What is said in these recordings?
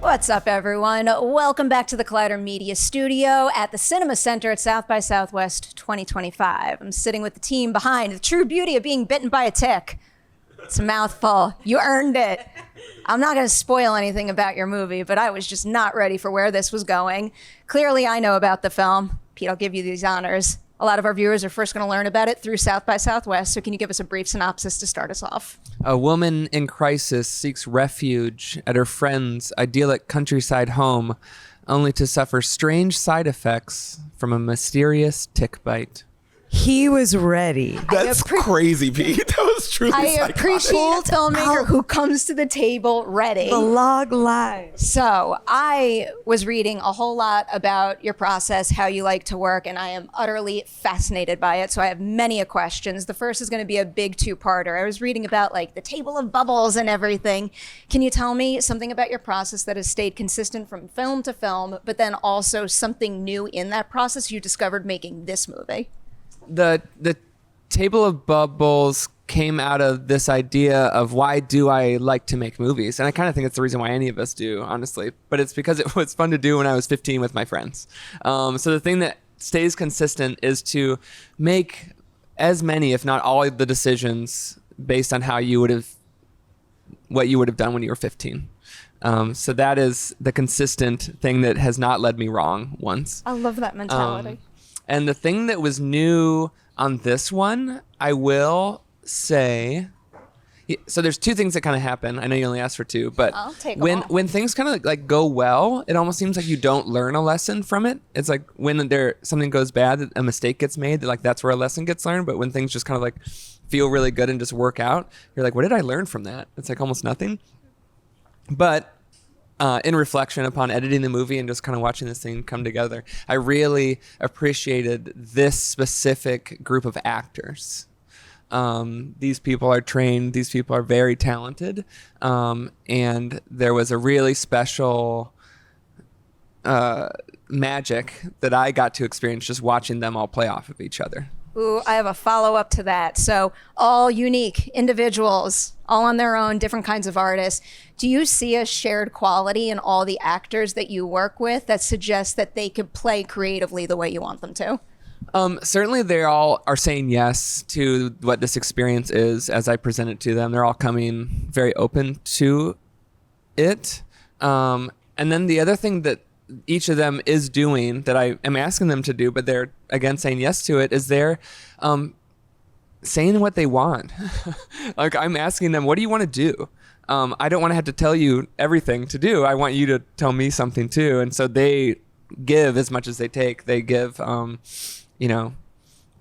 What's up, everyone? Welcome back to the Collider Media Studio at the Cinema Center at South by Southwest 2025. I'm sitting with the team behind The True Beauty of Being Bitten by a Tick. It's a mouthful. You earned it. I'm not going to spoil anything about your movie, but I was just not ready for where this was going. Clearly, I know about the film. Pete, I'll give you these honors. A lot of our viewers are first going to learn about it through South by Southwest, so can you give us a brief synopsis to start us off? A woman in crisis seeks refuge at her friend's idyllic countryside home, only to suffer strange side effects from a mysterious tick bite. He was ready. That's crazy, Pete. That was truly I appreciate a filmmaker who comes to the table ready. The log live. So I was reading a whole lot about your process, how you like to work, and I am utterly fascinated by it. So I have many questions. The first is going to be a big two-parter. I was reading about like the table of bubbles and everything. Can you tell me something about your process that has stayed consistent from film to film, but then also something new in that process you discovered making this movie? The table of bubbles came out of this idea of why do I like to make movies? And I kind of think it's the reason why any of us do, honestly. But it's because it was fun to do when I was 15 with my friends. So the thing that stays consistent is to make as many, if not all, of the decisions based on what you would have done when you were 15. So that is the consistent thing that has not led me wrong once. I love that mentality. And the thing that was new on this one, I will say, so there's two things that kind of happen. I know you only asked for two, but I'll take them all. when things kind of like go well, it almost seems like you don't learn a lesson from it. It's like when something goes bad, a mistake gets made, like that's where a lesson gets learned. But when things just kind of like feel really good and just work out, you're like, what did I learn from that? It's like almost nothing. But in reflection upon editing the movie and just kind of watching this thing come together, I really appreciated this specific group of actors. These people are trained. These people are very talented. And there was a really special magic that I got to experience just watching them all play off of each other. Ooh, I have a follow-up to that. So all unique individuals, all on their own, different kinds of artists. Do you see a shared quality in all the actors that you work with that suggests that they could play creatively the way you want them to? Certainly they all are saying yes to what this experience is as I present it to them. They're all coming very open to it. And then the other thing that each of them is doing that I am asking them to do, but they're again saying yes to it, is they're saying what they want. Like I'm asking them, what do you want to do? I don't want to have to tell you everything to do. I want you to tell me something too. And so they give as much as they take. They give,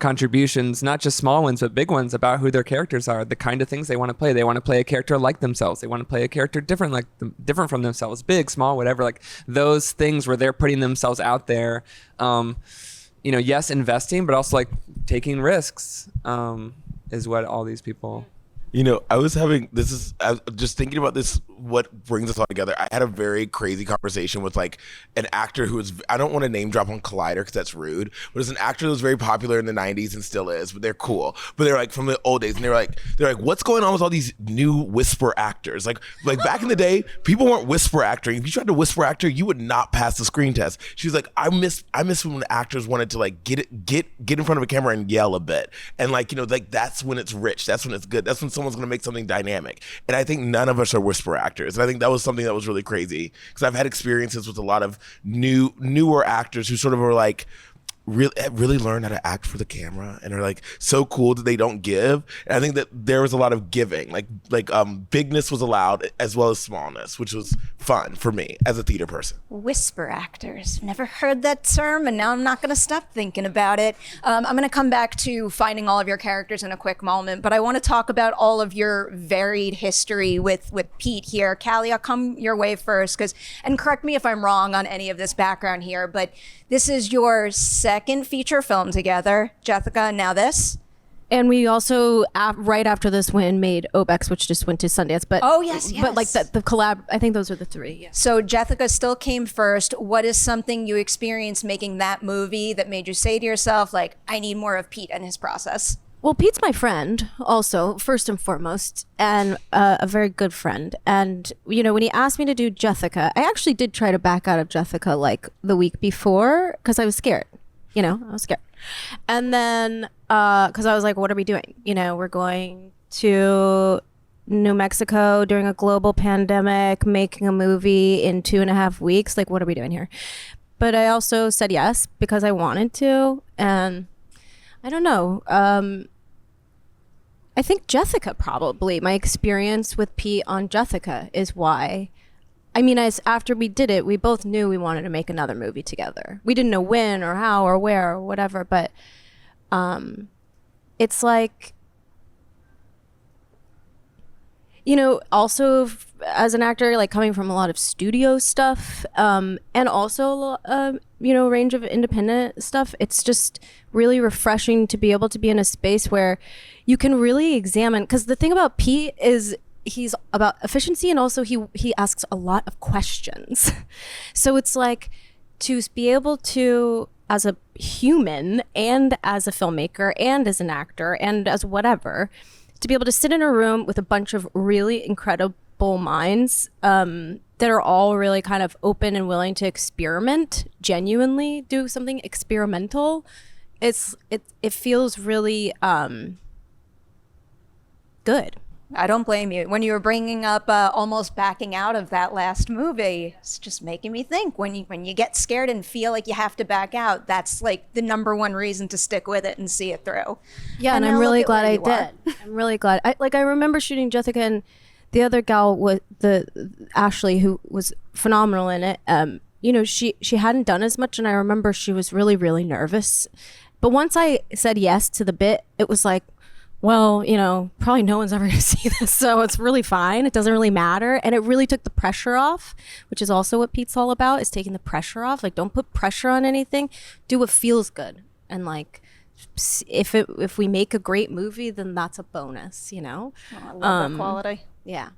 contributions, not just small ones, but big ones about who their characters are, the kind of things they want to play. They want to play a character like themselves. They want to play a character different from themselves, big, small, whatever, like those things where they're putting themselves out there, yes, investing, but also like taking risks, is what all these people. I was just thinking about this, what brings us all together. I had a very crazy conversation with like an actor who was, I don't want to name drop on Collider because that's rude, but it's an actor that was very popular in the 90s and still is, but they're cool. But they're like from the old days, and they're like, what's going on with all these new whisper actors? Like back in the day, people weren't whisper acting. If you tried to whisper actor, you would not pass the screen test. She was like, I miss when actors wanted to like get in front of a camera and yell a bit. And like, that's when it's rich. That's when it's good. That's when someone's going to make something dynamic. And I think none of us are whisper actors. And I think that was something that was really crazy because I've had experiences with a lot of newer actors who sort of are like, really learn how to act for the camera and are like so cool that they don't give. And I think that there was a lot of giving, like bigness was allowed as well as smallness, which was fun for me as a theater person. Whisper actors. Never heard that term, and now I'm not going to stop thinking about it. I'm going to come back to finding all of your characters in a quick moment, but I want to talk about all of your varied history with Pete here. Callie, I'll come your way first, and correct me if I'm wrong on any of this background here, but this is your second feature film together, Jessica, now this. And we also, right after this win, made Obex, which just went to Sundance. But oh, yes. But like the collab, I think those are the three. Yeah. So Jessica still came first. What is something you experienced making that movie that made you say to yourself, like, I need more of Pete and his process? Well, Pete's my friend, also, first and foremost, and a very good friend. And, you know, when he asked me to do Jessica, I actually did try to back out of Jessica like the week before because I was scared. You know, I was scared. And then, because I was like, what are we doing? You know, we're going to New Mexico during a global pandemic, making a movie in 2.5 weeks. Like, what are we doing here? But I also said yes because I wanted to. And I don't know. I think Jessica probably. My experience with Pete on Jessica is why. I mean, as after we did it, we both knew we wanted to make another movie together. We didn't know when or how or where or whatever, but it's like, you know, also as an actor, like coming from a lot of studio stuff and also, you know, range of independent stuff, it's just really refreshing to be able to be in a space where you can really examine. Because the thing about Pete is he's about efficiency, and also he asks a lot of questions. So it's like to be able to, as a human and as a filmmaker and as an actor and as whatever, to be able to sit in a room with a bunch of really incredible minds that are all really kind of open and willing to experiment, genuinely do something experimental. It feels really good. I don't blame you. When you were bringing up almost backing out of that last movie, it's just making me think when you get scared and feel like you have to back out, that's like the number one reason to stick with it and see it through. Yeah, and I'm really glad I did. I'm really glad. I remember shooting Jessica, and the other gal was the Ashley, who was phenomenal in it. You know, she hadn't done as much, and I remember she was really, really nervous. But once I said yes to the bit, it was like, well, you know, probably no one's ever going to see this, so it's really fine. It doesn't really matter. And it really took the pressure off, which is also what Pete's all about, is taking the pressure off. Like, don't put pressure on anything. Do what feels good. And like, if we make a great movie, then that's a bonus, you know? Oh, I love that quality. Yeah.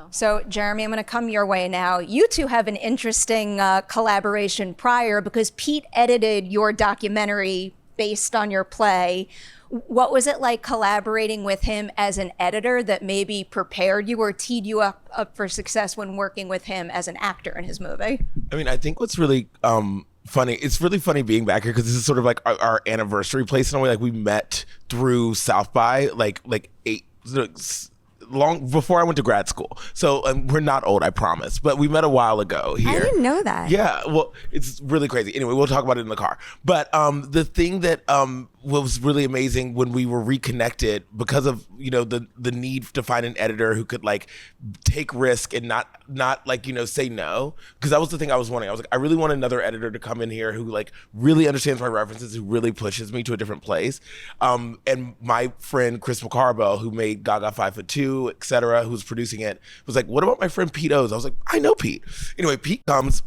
So, Jeremy, I'm going to come your way now. You two have an interesting collaboration prior because Pete edited your documentary based on your play. What was it like collaborating with him as an editor that maybe prepared you or teed you up for success when working with him as an actor in his movie? I mean, I think what's really funny, it's really funny being back here because this is sort of like our anniversary place in a way. Like, we met through South by like long before I went to grad school. So we're not old, I promise, but we met a while ago here. I didn't know that. Yeah, well, it's really crazy. Anyway, we'll talk about it in the car. But the thing that was really amazing when we were reconnected, because of, you know, the need to find an editor who could like take risk and not like, you know, say no, because that was the thing I was wanting. I was like, I really want another editor to come in here who like really understands my references, who really pushes me to a different place. And my friend Chris McCarbell, who made Gaga 5'2", etc., who's producing it, was like, what about my friend Pete Ohs? I was like, I know Pete. Anyway, Pete comes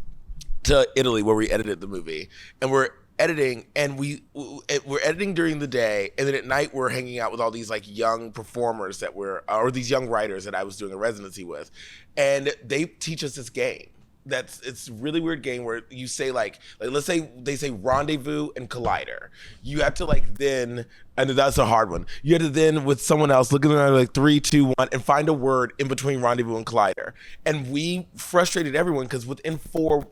to Italy where we edited the movie, and we're editing, and we're editing during the day, and then at night we're hanging out with all these like young performers that or these young writers that I was doing a residency with, and they teach us this game. It's a really weird game where you say like let's say they say rendezvous and collider. You have to like then, and that's a hard one. You have to then with someone else look at them like 3, 2, 1 and find a word in between rendezvous and collider. And we frustrated everyone because within four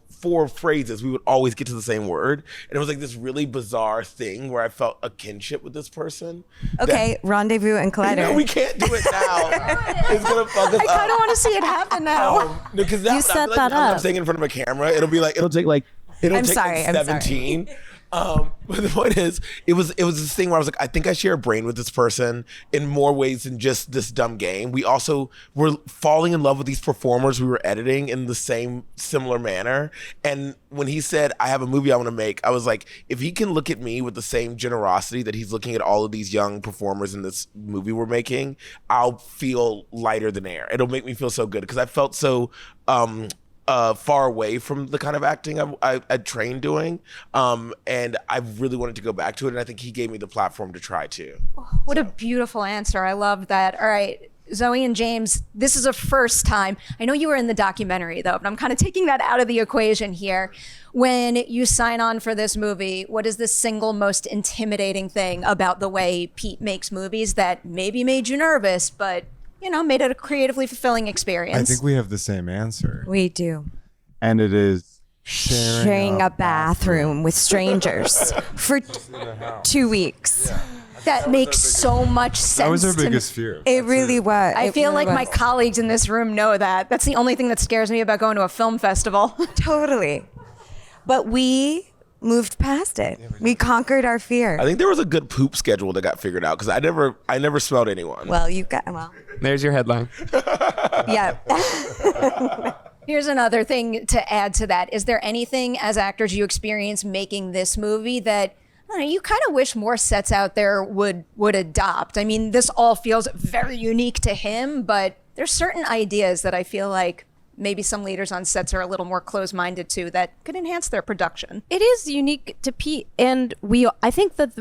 phrases we would always get to the same word, and it was like this really bizarre thing where I felt a kinship with this person. Okay, rendezvous and collider. No, we can't do it now. It's gonna fuck us up. I kind of want to see it happen now. No, because You set that I'm up. saying in front of a camera, it'll take like I'm sorry. 17. But the point is, it was this thing where I was like, I think I share a brain with this person in more ways than just this dumb game. We also were falling in love with these performers we were editing in the same similar manner. And when he said, I have a movie I want to make, I was like, if he can look at me with the same generosity that he's looking at all of these young performers in this movie we're making, I'll feel lighter than air. It'll make me feel so good because I felt so far away from the kind of acting I trained doing, and I really wanted to go back to it, and I think he gave me the platform to try to. What a beautiful answer. I love that. All right, Zoe and James, this is a first time. I know you were in the documentary though, but I'm kind of taking that out of the equation here. When you sign on for this movie, what is the single most intimidating thing about the way Pete makes movies that maybe made you nervous, but made it a creatively fulfilling experience? I think we have the same answer. We do. And it is Sharing a bathroom with strangers for 2 weeks. That makes so much sense. That was our to me. biggest fear. It really was. I It feel really like my was. colleagues in this room know that. That's the only thing that scares me about going to a film festival. Totally. But we moved past it. We conquered our fear. I think there was a good poop schedule that got figured out because I never smelled anyone. Well, There's your headline. yeah. Here's another thing to add to that. Is there anything as actors you experience making this movie that you kind of wish more sets out there would adopt? I mean, this all feels very unique to him, but there's certain ideas that I feel like maybe some leaders on sets are a little more closed-minded to that could enhance their production. It is unique to Pete, and I think that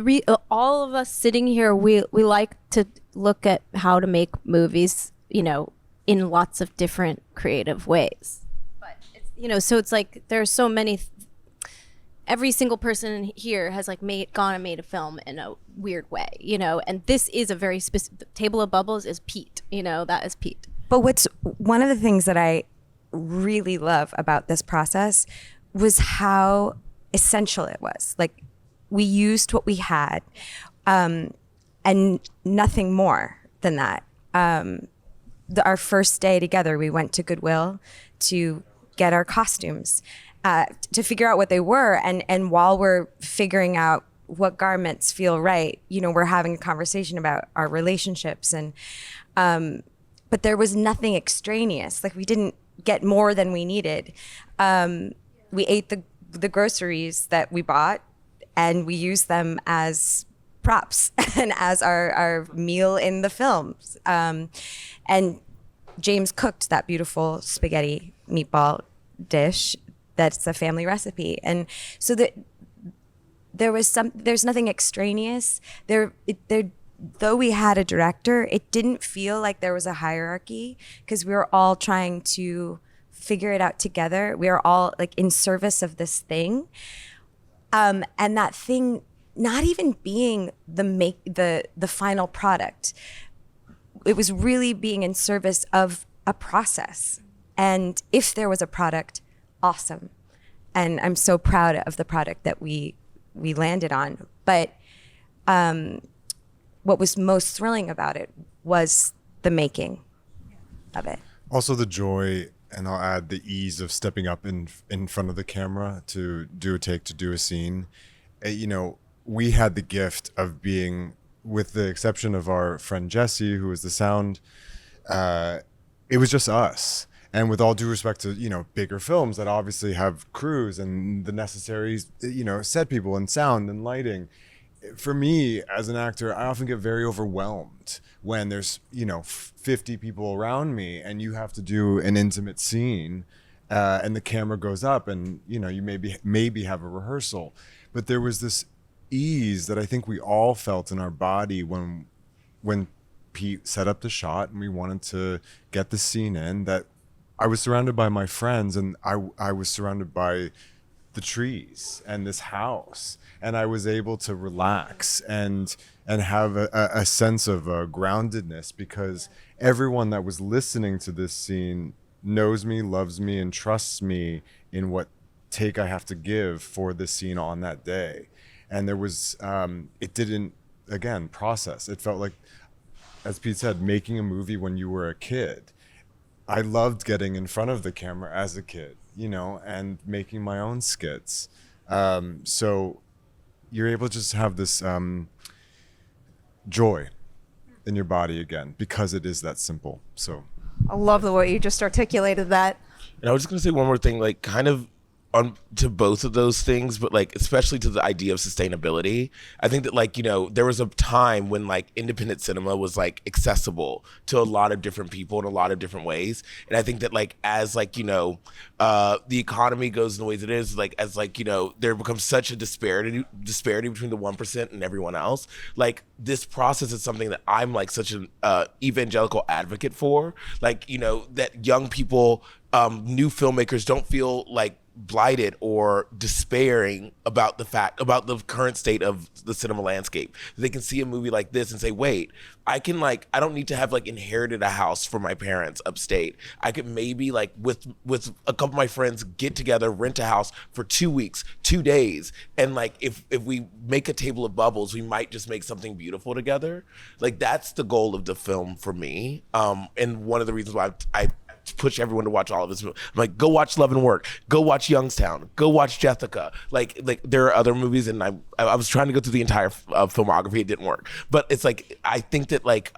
all of us sitting here, we like to look at how to make movies, in lots of different creative ways. But it's, so it's like there's so many. Every single person here has gone and made a film in a weird way, and this is a very specific. Table of Bubbles is Pete, that is Pete. But what's one of the things that I really love about this process was how essential it was. Like, we used what we had, and nothing more than that. Our first day together, we went to Goodwill to get our costumes, to figure out what they were. And while we're figuring out what garments feel right, we're having a conversation about our relationships. And but there was nothing extraneous. Like, we didn't get more than we needed. We ate the groceries that we bought, and we used them as props and as our meal in the films. And James cooked that beautiful spaghetti meatball dish that's a family recipe. And so there's nothing extraneous. Though we had a director, it didn't feel like there was a hierarchy because we were all trying to figure it out together. We were all in service of this thing. And that thing not even being the final product. It was really being in service of a process. And if there was a product, awesome. And I'm so proud of the product that we landed on. But what was most thrilling about it was the making of it. Also the joy, and I'll add the ease of stepping up in front of the camera to do a take, to do a scene. We had the gift of being, with the exception of our friend Jesse, who was the sound, it was just us. And with all due respect to, bigger films that obviously have crews and the necessary, set people and sound and lighting. For me, as an actor, I often get very overwhelmed when there's, 50 people around me and you have to do an intimate scene and the camera goes up and, you maybe have a rehearsal. But there was this ease that I think we all felt in our body when Pete set up the shot and we wanted to get the scene in, that I was surrounded by my friends and I was surrounded by the trees and this house, and I was able to relax and have a sense of groundedness, because everyone that was listening to this scene knows me, loves me, and trusts me in what take I have to give for this scene on that day. And there was it didn't, again, process. It felt like, as Pete said, making a movie when you were a kid. I loved getting in front of the camera as a kid, and making my own skits. So you're able to just have this joy in your body again, because it is that simple. So I love the way you just articulated that. And I was just gonna say one more thing, kind of on to both of those things, but like especially to the idea of sustainability. I think that like, you know, there was a time when like independent cinema was like accessible to a lot of different people in a lot of different ways. And I think that like as like, you know, the economy goes in the ways it is, like as like, you know, there becomes such a disparity between the 1% and everyone else. Like this process is something that I'm like such an evangelical advocate for. Like, you know, that young people, new filmmakers don't feel like blighted or despairing about the current state of the cinema landscape. They can see a movie like this and say, wait, I don't need to have like inherited a house from my parents upstate. I could maybe like with a couple of my friends get together, rent a house for 2 weeks, 2 days. And like, if we make a table of bubbles, we might just make something beautiful together. Like that's the goal of the film for me. And one of the reasons why I push everyone to watch all of this. I'm like, go watch Love and Work, go watch Youngstown, go watch Jessica. Like there are other movies, and I was trying to go through the entire filmography. It didn't work, but it's like I think that like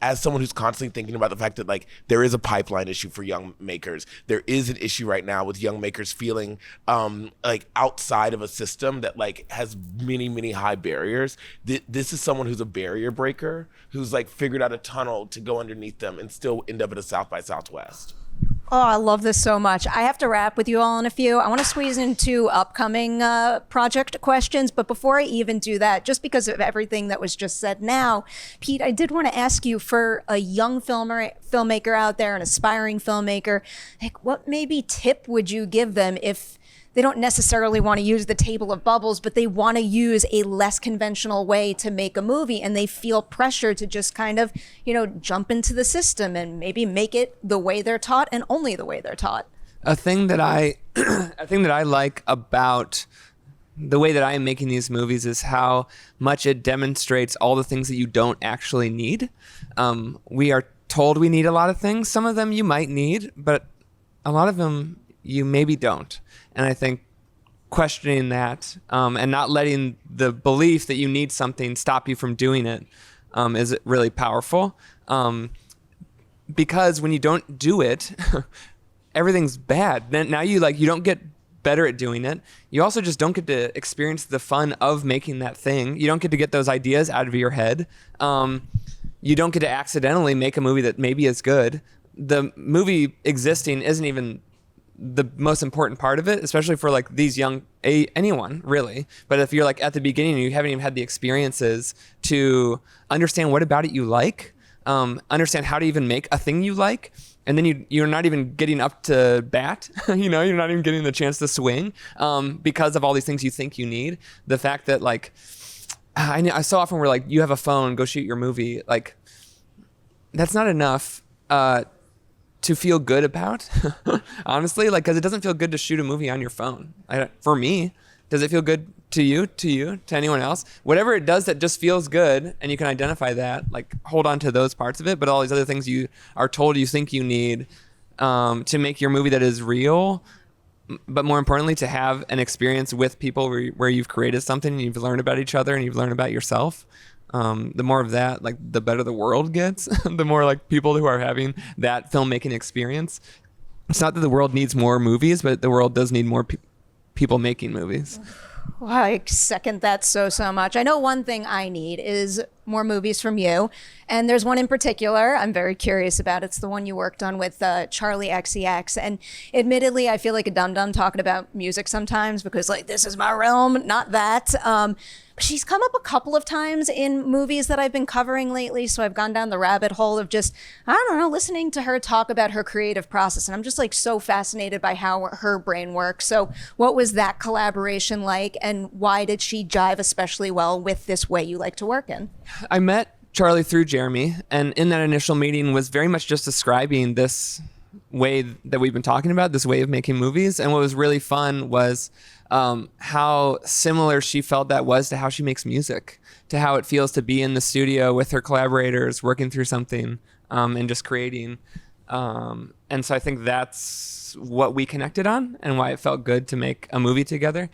as someone who's constantly thinking about the fact that like there is a pipeline issue for young makers, there is an issue right now with young makers feeling like outside of a system that like has many high barriers. This is someone who's a barrier breaker, who's like figured out a tunnel to go underneath them and still end up at a South by Southwest. Oh, I love this so much. I have to wrap with you all in a few. I want to squeeze in 2 upcoming project questions, but before I even do that, just because of everything that was just said now, Pete, I did want to ask you, for a young filmmaker out there, an aspiring filmmaker, like what maybe tip would you give them if they don't necessarily want to use the table of bubbles, but they want to use a less conventional way to make a movie, and they feel pressure to just kind of, you know, jump into the system and maybe make it the way they're taught and only the way they're taught? A thing that I like about the way that I am making these movies is how much it demonstrates all the things that you don't actually need. We are told we need a lot of things. Some of them you might need, but a lot of them you maybe don't. And I think questioning that and not letting the belief that you need something stop you from doing it is really powerful. Because when you don't do it, everything's bad. Then now you don't get better at doing it. You also just don't get to experience the fun of making that thing. You don't get to get those ideas out of your head. You don't get to accidentally make a movie that maybe is good. The movie existing isn't even the most important part of it, especially for like these young, anyone really. But if you're like at the beginning and you haven't even had the experiences to understand what about it you like, understand how to even make a thing you like, and then you're not even getting up to bat, you know, you're not even getting the chance to swing because of all these things you think you need. The fact that like, I so often we're like, you have a phone, go shoot your movie. Like, that's not enough to feel good about, honestly, like, because it doesn't feel good to shoot a movie on your phone. For me, does it feel good to you, to anyone else? Whatever it does that just feels good and you can identify that, like, hold on to those parts of it. But all these other things you are told you think you need to make your movie that is real, but more importantly, to have an experience with people where you've created something and you've learned about each other and you've learned about yourself. The more of that, like, the better the world gets. The more like people who are having that filmmaking experience. It's not that the world needs more movies, but the world does need more people making movies. Well, I second that so much. I know one thing I need is more movies from you. And there's one in particular I'm very curious about. It's the one you worked on with Charlie XCX. And admittedly, I feel like a dum-dum talking about music sometimes because, like, this is my realm, not that. She's come up a couple of times in movies that I've been covering lately. So I've gone down the rabbit hole of just, I don't know, listening to her talk about her creative process. And I'm just like so fascinated by how her brain works. So what was that collaboration like? And why did she jive especially well with this way you like to work in? I met Charlie through Jeremy, and in that initial meeting was very much just describing this way that we've been talking about, this way of making movies. And what was really fun was how similar she felt that was to how she makes music, to how it feels to be in the studio with her collaborators, working through something and just creating. And so I think that's what we connected on and why it felt good to make a movie together.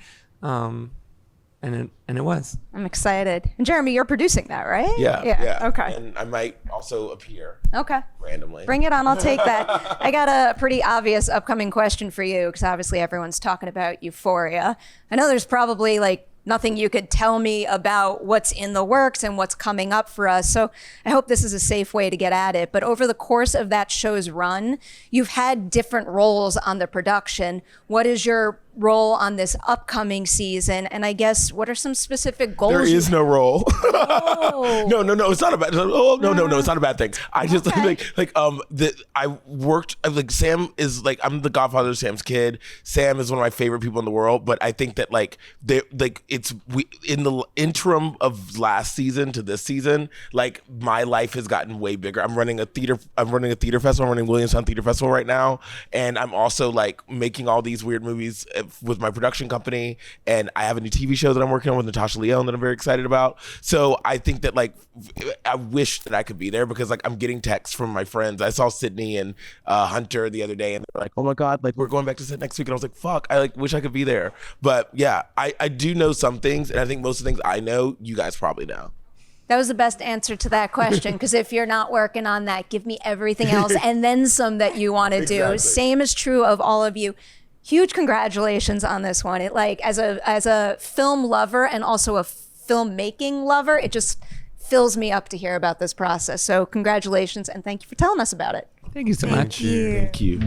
and it was. I'm excited. And Jeremy, you're producing that, right? Yeah. Okay. And I might also appear Okay. randomly. Bring it on. I'll take that. I got a pretty obvious upcoming question for you because obviously everyone's talking about Euphoria. I know there's probably like nothing you could tell me about what's in the works and what's coming up for us. So I hope this is a safe way to get at it. But over the course of that show's run, you've had different roles on the production. What is your role on this upcoming season? And I guess what are some specific goals? There is no role. Oh. No, it's not a bad. Oh, no, it's not a bad thing. I just I worked like Sam is like I'm the godfather of Sam's kid. Sam is one of my favorite people in the world, but I think that like we in the interim of last season to this season, like my life has gotten way bigger. I'm running a theater festival. I'm running Williamstown Theater Festival right now, and I'm also like making all these weird movies with my production company, and I have a new TV show that I'm working on with Natasha Leone that I'm very excited about. So I think that like I wish that I could be there because like I'm getting texts from my friends. I saw Sydney and Hunter the other day, and they're like, "Oh my God, like we're going back to set next week," and I was like, "Fuck, I like wish I could be there." But yeah, I do know some things, and I think most of the things I know, you guys probably know. That was the best answer to that question, because if you're not working on that, give me everything else and then some that you want to do. Same is true of all of you. Huge congratulations on this one. It like as a film lover and also a filmmaking lover, it just fills me up to hear about this process. So congratulations and thank you for telling us about it. Thank you so much. Thank you.